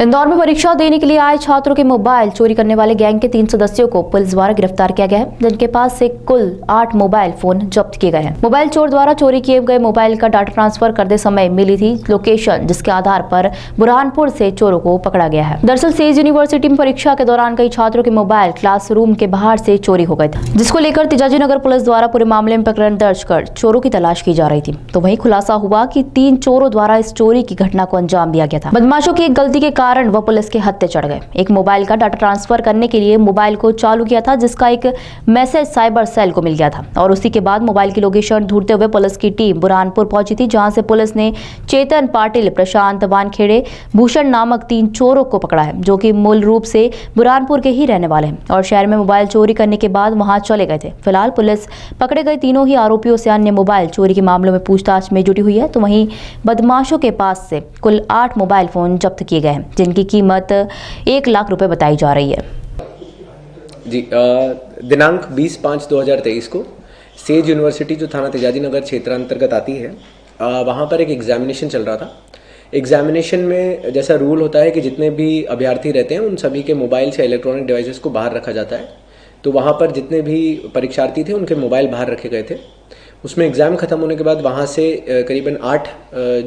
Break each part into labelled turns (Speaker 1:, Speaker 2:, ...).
Speaker 1: इंदौर में परीक्षा देने के लिए आए छात्रों के मोबाइल चोरी करने वाले गैंग के 3 सदस्यों को पुलिस द्वारा गिरफ्तार किया गया है, जिनके पास से कुल 8 मोबाइल फोन जब्त किए गए हैं। मोबाइल चोर द्वारा चोरी किए गए मोबाइल का डाटा ट्रांसफर करते समय मिली थी लोकेशन, जिसके आधार पर बुरहानपुर से चोरों को पकड़ा गया है। दरअसल सेज यूनिवर्सिटी में परीक्षा के दौरान कई छात्रों के मोबाइल क्लासरूम के बाहर से चोरी हो गए थे, जिसको लेकर तेजाजी नगर पुलिस द्वारा पूरे मामले में प्रकरण दर्ज कर चोरों की तलाश की जा रही थी। तो वहीं खुलासा हुआ कि 3 चोरों द्वारा इस चोरी की घटना को अंजाम दिया गया था। बदमाशों की एक गलती के कारण वह पुलिस के हत्थे चढ़ गए। एक मोबाइल का डाटा ट्रांसफर करने के लिए मोबाइल को चालू किया था, जिसका एक मैसेज साइबर सेल को मिल गया था और उसी के बाद मोबाइल की लोकेशन ढूंढते हुए पुलिस की टीम बुरहानपुर पहुंची थी, जहां से पुलिस ने चेतन पाटिल, प्रशांत वानखेड़े, भूषण नामक 3 चोरों को पकड़ा है, जो कि मूल रूप से बुरहानपुर के ही रहने वाले हैं और शहर में मोबाइल चोरी करने के बाद वहां चले गए थे। फिलहाल पुलिस पकड़े गए तीनों ही आरोपियों से अन्य मोबाइल चोरी के मामलों में पूछताछ में जुटी हुई है। तो वहीं बदमाशों के पास से कुल 8 मोबाइल फोन जब्त किए गए हैं, जिनकी कीमत 1 लाख रुपए बताई जा रही है।
Speaker 2: जी, दिनांक 20/5/2023 को सेज यूनिवर्सिटी जो थाना तेजाजी नगर क्षेत्र अंतर्गत आती है, वहाँ पर एक एग्जामिनेशन चल रहा था। एग्जामिनेशन में जैसा रूल होता है कि जितने भी अभ्यर्थी रहते हैं उन सभी के मोबाइल से इलेक्ट्रॉनिक डिवाइसेस को बाहर रखा जाता है। तो वहाँ पर जितने भी परीक्षार्थी थे उनके मोबाइल बाहर रखे गए थे। उसमें एग्ज़ाम ख़त्म होने के बाद वहाँ से करीबन 8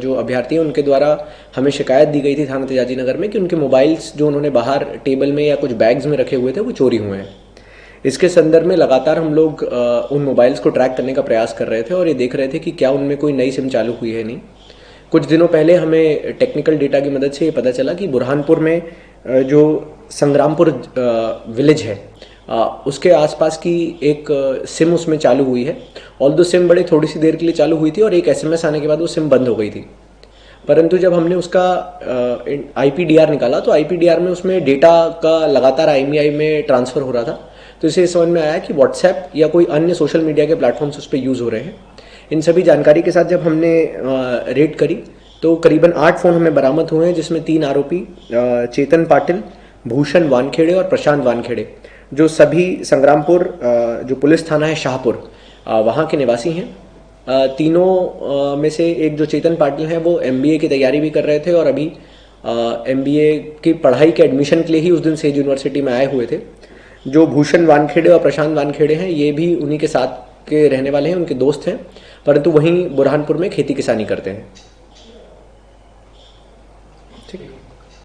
Speaker 2: जो अभ्यर्थी हैं उनके द्वारा हमें शिकायत दी गई थी थाना तेजाजी नगर में कि उनके मोबाइल्स जो उन्होंने बाहर टेबल में या कुछ बैग्स में रखे हुए थे वो चोरी हुए हैं। इसके संदर्भ में लगातार हम लोग उन मोबाइल्स को ट्रैक करने का प्रयास कर रहे थे और ये देख रहे थे कि क्या उनमें कोई नई सिम चालू हुई है नहीं। कुछ दिनों पहले हमें टेक्निकल डेटा की मदद से ये पता चला कि बुरहानपुर में जो संग्रामपुर विलेज है उसके आसपास की एक सिम उसमें चालू हुई है। ऑल्दो सिम बड़े थोड़ी सी देर के लिए चालू हुई थी और एक SMS आने के बाद वो सिम बंद हो गई थी। परंतु जब हमने उसका IPDR निकाला तो IPDR में उसमें डेटा का लगातार IMEI में ट्रांसफ़र हो रहा था। तो इसे समझ में आया कि व्हाट्सएप या कोई अन्य सोशल मीडिया के प्लेटफॉर्म्स उस पर यूज़ हो रहे हैं। इन सभी जानकारी के साथ जब हमने रेड करी तो करीबन 8 फ़ोन हमें बरामद हुए हैं, जिसमें 3 आरोपी चेतन पाटिल, भूषण वानखेड़े और प्रशांत वानखेड़े, जो सभी संग्रामपुर जो पुलिस थाना है शाहपुर वहाँ के निवासी हैं। तीनों में से एक जो चेतन पाटिल हैं वो MBA की तैयारी भी कर रहे थे और अभी MBA की पढ़ाई के एडमिशन के लिए ही उस दिन सेज यूनिवर्सिटी में आए हुए थे। जो भूषण वानखेड़े और प्रशांत वानखेड़े हैं ये भी उन्हीं के साथ के रहने वाले हैं, उनके दोस्त हैं, परंतु वहीं बुरहानपुर में खेती किसानी करते हैं।